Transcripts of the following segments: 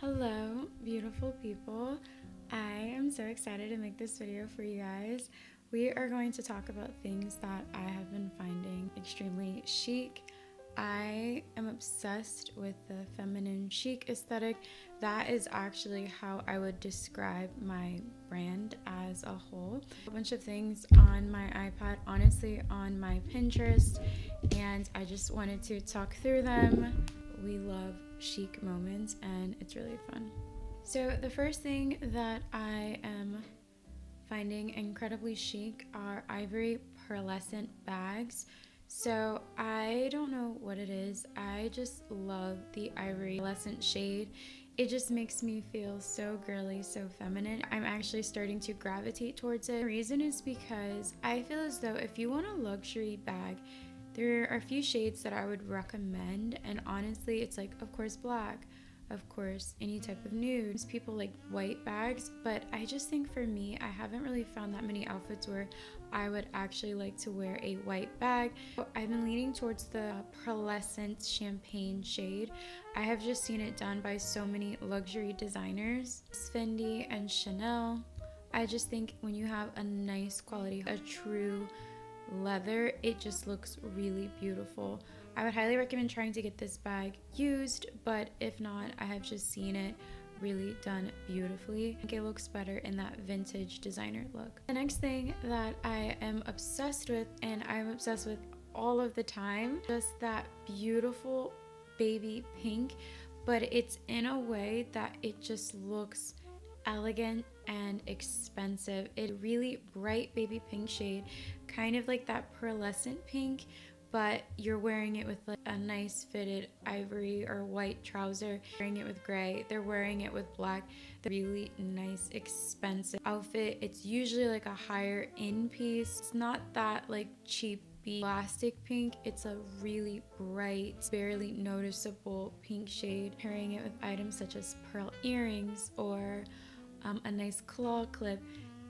Hello, beautiful people. I am so excited to make this video for you guys. We are going to talk about things that I have been finding extremely chic. I am obsessed with the feminine chic aesthetic. That is actually how I would describe my brand as a whole. A bunch of things on my iPad, honestly on my Pinterest, and I just wanted to talk through them. We love chic moments and it's really fun. So the first thing that I am finding incredibly chic are Ivory pearlescent bags. So I don't know what it is. I just love the Ivory pearlescent shade. It just makes me feel so girly, so feminine. I'm actually starting to gravitate towards it. The reason is because I feel as though if you want a luxury bag, there are a few shades that I would recommend, and honestly, it's like, of course, black, of course, any type of nudes. People like white bags, but I just think for me, I haven't really found that many outfits where I would actually like to wear a white bag. So I've been leaning towards the pearlescent champagne shade. I have just seen it done by so many luxury designers, Fendi and Chanel. I just think when you have a nice quality, a true leather, it just looks really beautiful. I would highly recommend trying to get this bag used, but if not, I have just seen it really done beautifully. I think it looks better in that vintage designer look. The next thing that I am obsessed with, and I'm obsessed with all of the time, just that beautiful baby pink, but it's in a way that it just looks elegant and expensive. It's really bright baby pink shade, kind of like that pearlescent pink, but you're wearing it with like a nice fitted ivory or white trouser, wearing it with gray, they're wearing it with black. The really nice expensive outfit. It's usually like a higher end piece. It's not that like cheap plastic pink. It's a really bright, barely noticeable pink shade. Pairing it with items such as pearl earrings or a nice claw clip.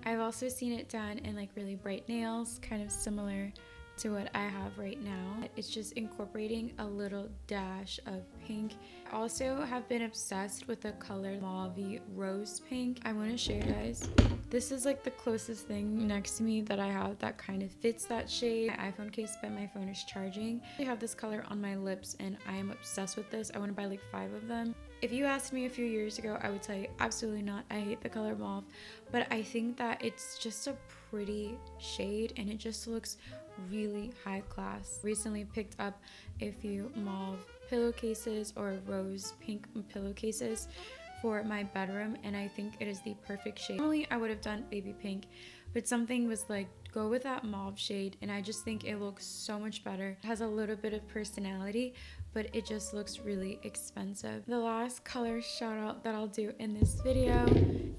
I've also seen it done in like really bright nails, kind of similar to what I have right now. It's just incorporating a little dash of pink. I also have been obsessed with the color Mauve rose pink. I want to show you guys. This is like the closest thing next to me that I have that kind of fits that shade. My iPhone case, but my phone is charging. I have this color on my lips and I am obsessed with this. I want to buy like 5 of them. If you asked me a few years ago, I would tell you absolutely not. I hate the color mauve, but I think that it's just a pretty shade and it just looks really high class. Recently picked up a few mauve pillowcases or rose pink pillowcases for my bedroom, and I think it is the perfect shade. Normally I would have done baby pink, but something was like, go with that mauve shade, and I just think it looks so much better. It has a little bit of personality, but it just looks really expensive. The last color shout out that I'll do in this video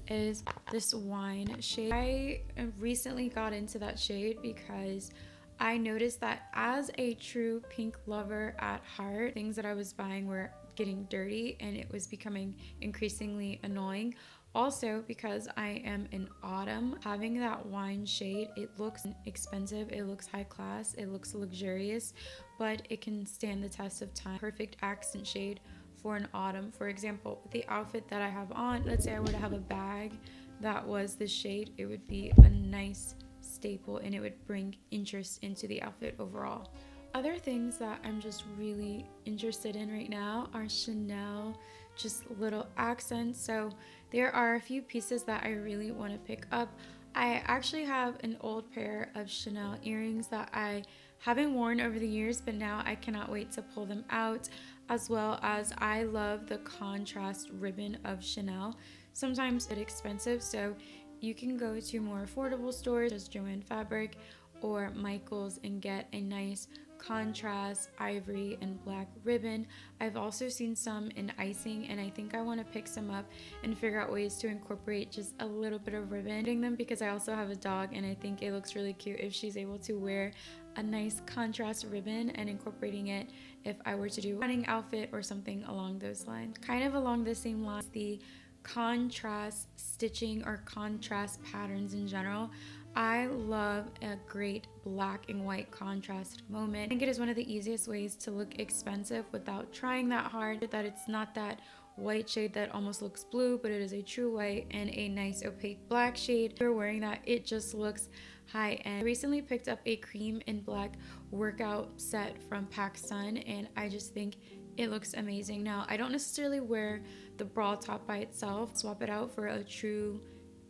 is this wine shade. I recently got into that shade because I noticed that as a true pink lover at heart, things that I was buying were getting dirty and it was becoming increasingly annoying. Also, because I am in autumn, having that wine shade, it looks expensive, it looks high class, it looks luxurious, but it can stand the test of time. Perfect accent shade for an autumn. For example, the outfit that I have on, let's say I were to have a bag that was the shade, it would be a nice staple and it would bring interest into the outfit overall. Other things that I'm just really interested in right now are Chanel, just little accents. So there are a few pieces that I really want to pick up. I actually have an old pair of Chanel earrings that I haven't worn over the years, but now I cannot wait to pull them out, as well as I love the contrast ribbon of Chanel. Sometimes it's expensive, so you can go to more affordable stores, as Joanne Fabric or Michael's, and get a nice contrast ivory and black ribbon. I've also seen some in icing, and I think I want to pick some up and figure out ways to incorporate just a little bit of ribbon in them, because I also have a dog and I think it looks really cute if she's able to wear a nice contrast ribbon, and incorporating it if I were to do a running outfit or something along those lines. Kind of along the same lines, the contrast stitching or contrast patterns in general. I love a great black and white contrast moment. I think it is one of the easiest ways to look expensive without trying that hard, that it's not that white shade that almost looks blue, but it is a true white, and a nice opaque black shade. If you're wearing that, it just looks high end. I recently picked up a cream and black workout set from PacSun, and I just think it looks amazing. Now, I don't necessarily wear the bra top by itself. Swap it out for a true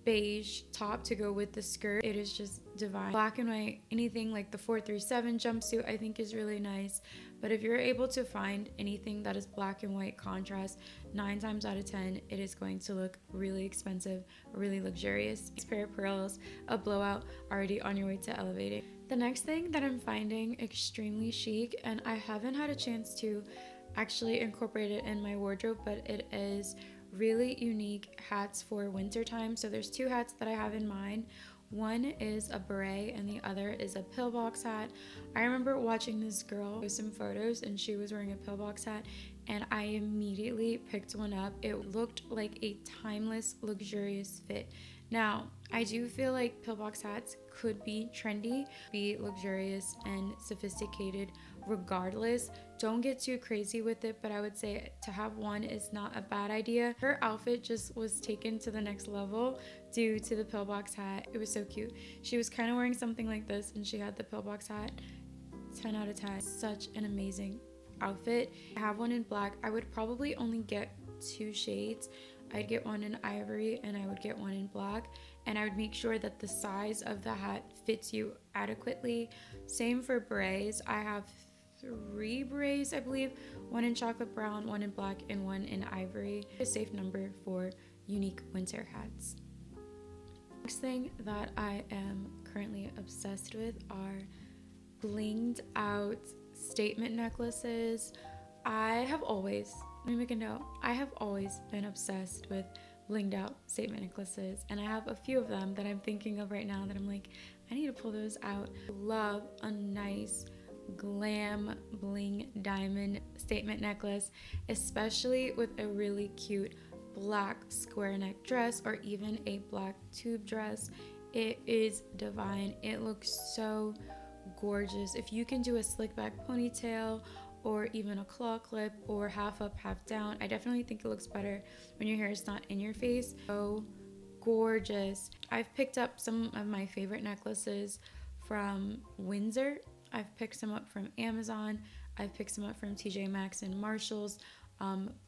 beige top to go with the skirt. It is just divine. Black and white, anything like the 437 jumpsuit I think is really nice. But if you're able to find anything that is black and white contrast, 9 times out of 10 it is going to look really expensive, really luxurious. This pair of pearls, a blowout, already on your way to elevating. The next thing that I'm finding extremely chic, and I haven't had a chance to actually incorporate it in my wardrobe, but it is really unique hats for winter time. So there's 2 hats that I have in mind. One is a beret and the other is a pillbox hat. I remember watching this girl post some photos and she was wearing a pillbox hat, and I immediately picked one up. It looked like a timeless, luxurious fit. Now, I do feel like pillbox hats could be trendy, be luxurious and sophisticated regardless. Don't get too crazy with it, but I would say to have one is not a bad idea. Her outfit just was taken to the next level due to the pillbox hat. It was so cute. She was kind of wearing something like this and she had the pillbox hat. 10 out of 10. Such an amazing outfit. I have one in black. I would probably only get 2 shades. I'd get one in ivory and I would get one in black, and I would make sure that the size of the hat fits you adequately. Same for berets. I have 3 berets, I believe, one in chocolate brown, one in black, and one in ivory. A safe number for unique winter hats. Next thing that I am currently obsessed with are blinged out statement necklaces. I have always been obsessed with blinged out statement necklaces, and I have a few of them that I'm thinking of right now that I'm like, I need to pull those out. Love a nice glam bling diamond statement necklace, especially with a really cute black square neck dress or even a black tube dress. It is divine. It looks so gorgeous. If you can do a slick back ponytail or even a claw clip or half up, half down, I definitely think it looks better when your hair is not in your face. So gorgeous. I've picked up some of my favorite necklaces from Windsor. I've picked some up from Amazon. I've picked some up from TJ Maxx and Marshalls.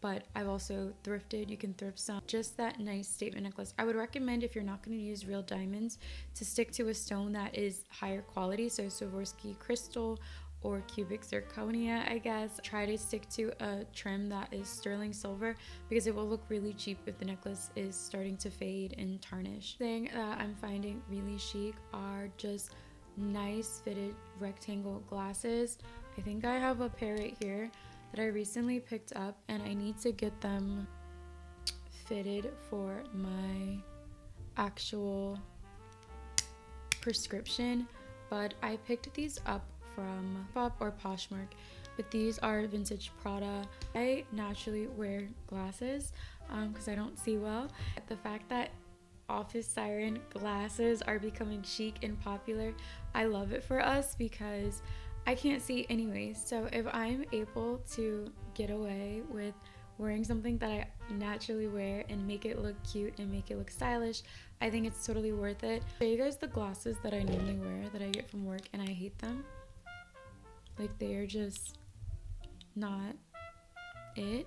But I've also thrifted. You can thrift some. Just that nice statement necklace. I would recommend, if you're not going to use real diamonds, to stick to a stone that is higher quality. So Swarovski crystal or cubic zirconia, I guess. Try to stick to a trim that is sterling silver, because it will look really cheap if the necklace is starting to fade and tarnish. The thing that I'm finding really chic are just nice fitted rectangle glasses. I think I have a pair right here that I recently picked up, and I need to get them fitted for my actual prescription, but I picked these up from Pop or Poshmark, but these are vintage Prada. I naturally wear glasses because I don't see well. The fact that office siren glasses are becoming chic and popular, I love it for us because I can't see anyways. So if I'm able to get away with wearing something that I naturally wear and make it look cute and make it look stylish, I think it's totally worth it. I'll show you guys the glasses that I normally wear that I get from work, and I hate them. Like, they are just not it.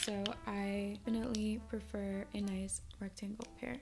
So I definitely prefer a nice rectangle pair.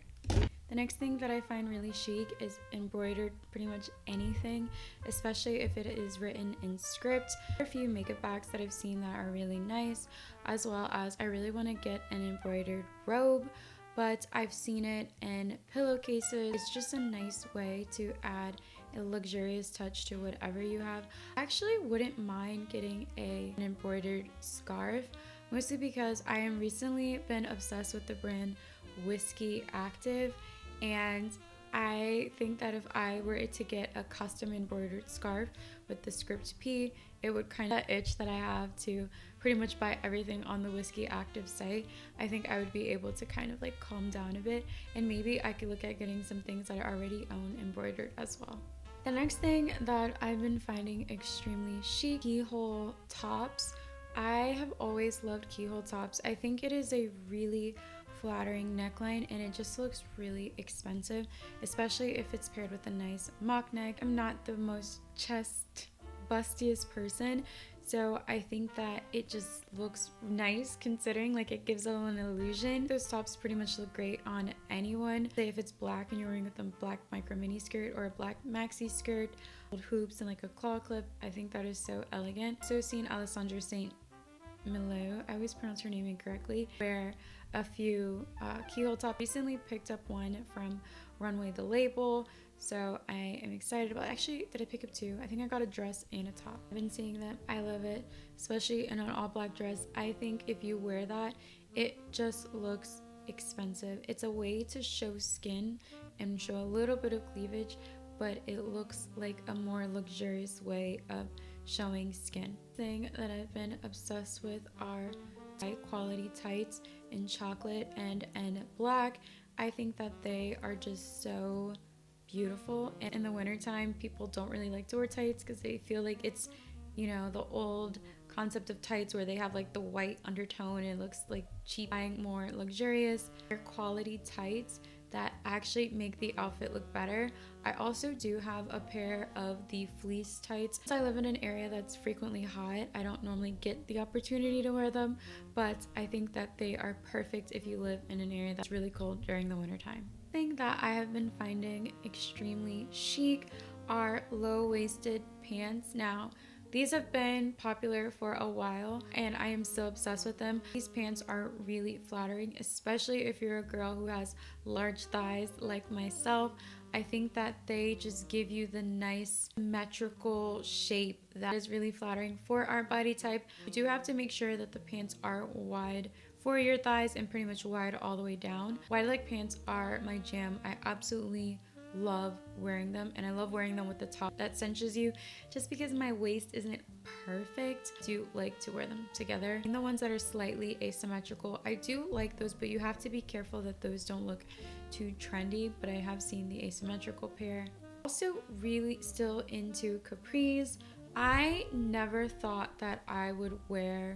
The next thing that I find really chic is embroidered pretty much anything, especially if it is written in script. There are a few makeup bags that I've seen that are really nice, as well as I really want to get an embroidered robe, but I've seen it in pillowcases. It's just a nice way to add a luxurious touch to whatever you have. I actually wouldn't mind getting an embroidered scarf, mostly because I am recently been obsessed with the brand Whiskey Active, and I think that if I were to get a custom embroidered scarf with the script P, it would kind of itch that I have to pretty much buy everything on the Whiskey Active site. I think I would be able to kind of like calm down a bit, and maybe I could look at getting some things that I already own embroidered as well. The next thing that I've been finding extremely chic, Keyhole tops I have always loved keyhole tops. I think it is a really flattering neckline and it just looks really expensive, especially if it's paired with a nice mock neck. I'm not the most chest bustiest person, so I think that it just looks nice considering, like, it gives an illusion. Those tops pretty much look great on anyone. Say if it's black and you're wearing with a black micro mini skirt or a black maxi skirt, hoops and like a claw clip, I think that is so elegant. So seen Alessandra Saint Milo, I always pronounce her name incorrectly, wear a few keyhole top. Recently picked up one from Runway the Label, so I am excited about it. Actually, did I pick up two? I think I got a dress and a top. I've been seeing them. I love it, especially in an all black dress. I think if you wear that, it just looks expensive. It's a way to show skin and show a little bit of cleavage, but it looks like a more luxurious way of showing skin. Thing that I've been obsessed with are high quality tights in chocolate and black. I think that they are just so beautiful, and in the wintertime people don't really like to wear tights because they feel like it's, you know, the old concept of tights where they have like the white undertone and it looks like cheap. Buying more luxurious quality tights that actually make the outfit look better. I also do have a pair of the fleece tights. Since I live in an area that's frequently hot, I don't normally get the opportunity to wear them, but I think that they are perfect if you live in an area that's really cold during the wintertime. Thing that I have been finding extremely chic are low-waisted pants. Now, these have been popular for a while and I am still obsessed with them. These pants are really flattering, especially if you're a girl who has large thighs like myself. I think that they just give you the nice symmetrical shape that is really flattering for our body type. You do have to make sure that the pants are wide for your thighs and pretty much wide all the way down. Wide leg pants are my jam. I absolutely love wearing them, and I love wearing them with the top that cinches you just because my waist isn't perfect. I do like to wear them together. And the ones that are slightly asymmetrical, I do like those, but you have to be careful that those don't look too trendy, but I have seen the asymmetrical pair. Also really still into capris. I never thought that I would wear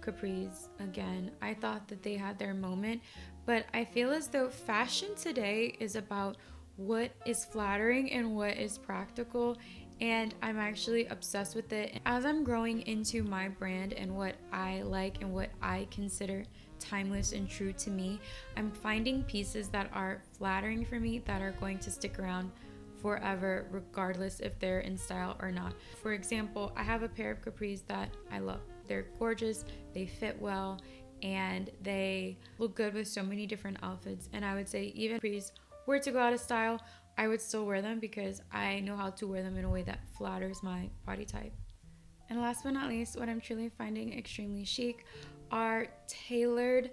capris again. I thought that they had their moment, but I feel as though fashion today is about what is flattering and what is practical, and I'm actually obsessed with it. As I'm growing into my brand and what I like and what I consider timeless and true to me, I'm finding pieces that are flattering for me that are going to stick around forever regardless if they're in style or not. For example, I have a pair of capris that I love. They're gorgeous, they fit well, and they look good with so many different outfits, and I would say even capris were to go out of style, I would still wear them because I know how to wear them in a way that flatters my body type. And last but not least, what I'm truly finding extremely chic are tailored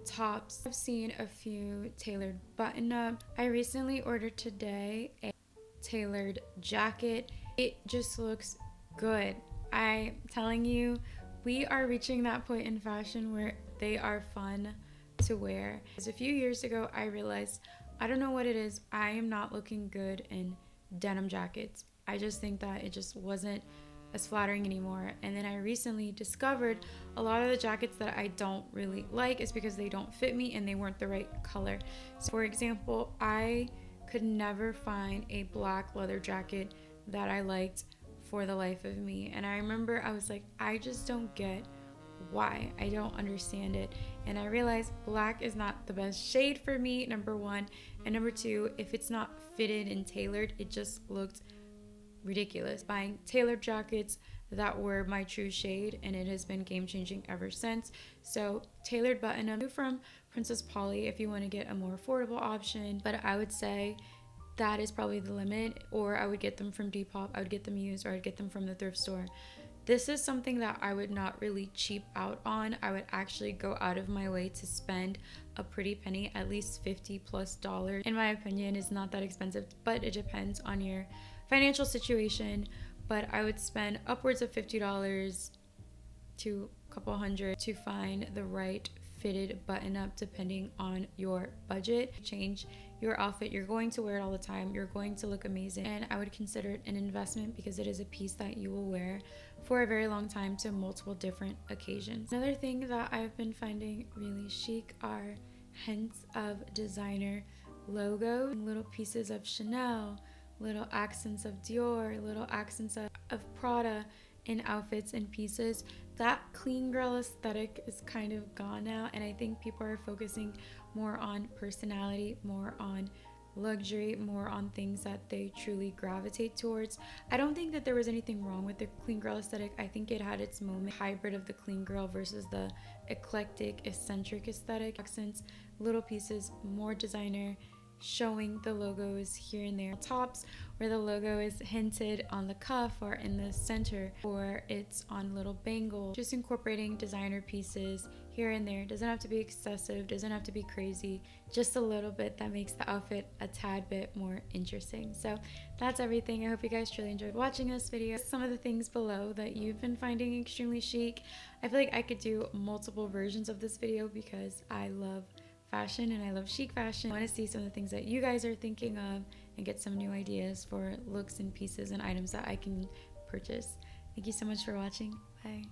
tops. I've seen a few tailored button-up. I recently ordered today a tailored jacket. It just looks good. I'm telling you, we are reaching that point in fashion where they are fun to wear. Because a few years ago, I realized, I don't know what it is, I am not looking good in denim jackets. I just think that it just wasn't as flattering anymore. And then I recently discovered a lot of the jackets that I don't really like is because they don't fit me and they weren't the right color. So for example, I could never find a black leather jacket that I liked for the life of me. And I remember I was like, I just don't get why. I don't understand it. And I realized black is not the best shade for me, number one. And number two, if it's not fitted and tailored, it just looked ridiculous. Buying tailored jackets that were my true shade, and it has been game changing ever since. So tailored button-up from Princess Polly if you want to get a more affordable option, but I would say that is probably the limit. Or I would get them from Depop, I would get them used, or I'd get them from the thrift store. This is something that I would not really cheap out on. I would actually go out of my way to spend a pretty penny, at least $50+. In my opinion, is not that expensive, but it depends on your financial situation. But I would spend upwards of $50 to a couple hundred to find the right fitted button up depending on your budget. Change your outfit, you're going to wear it all the time, you're going to look amazing, and I would consider it an investment because it is a piece that you will wear for a very long time to multiple different occasions. Another thing that I've been finding really chic are hints of designer logo, little pieces of Chanel, little accents of Dior, little accents of Prada in outfits and pieces. That clean girl aesthetic is kind of gone now, and I think people are focusing more on personality, more on luxury, more on things that they truly gravitate towards. I don't think that there was anything wrong with the clean girl aesthetic. I think it had its moment, hybrid of the clean girl versus the eclectic, eccentric aesthetic. Accents, little pieces, more designer, showing the logos here and there. Tops where the logo is hinted on the cuff or in the center, or it's on little bangles. Just incorporating designer pieces here and there. Doesn't have to be excessive, doesn't have to be crazy, just a little bit that makes the outfit a tad bit more interesting. So that's everything. I hope you guys truly enjoyed watching this video. Some of the things below that you've been finding extremely chic. I feel like I could do multiple versions of this video because I love fashion and I love chic fashion. I want to see some of the things that you guys are thinking of and get some new ideas for looks and pieces and items that I can purchase. Thank you so much for watching. Bye.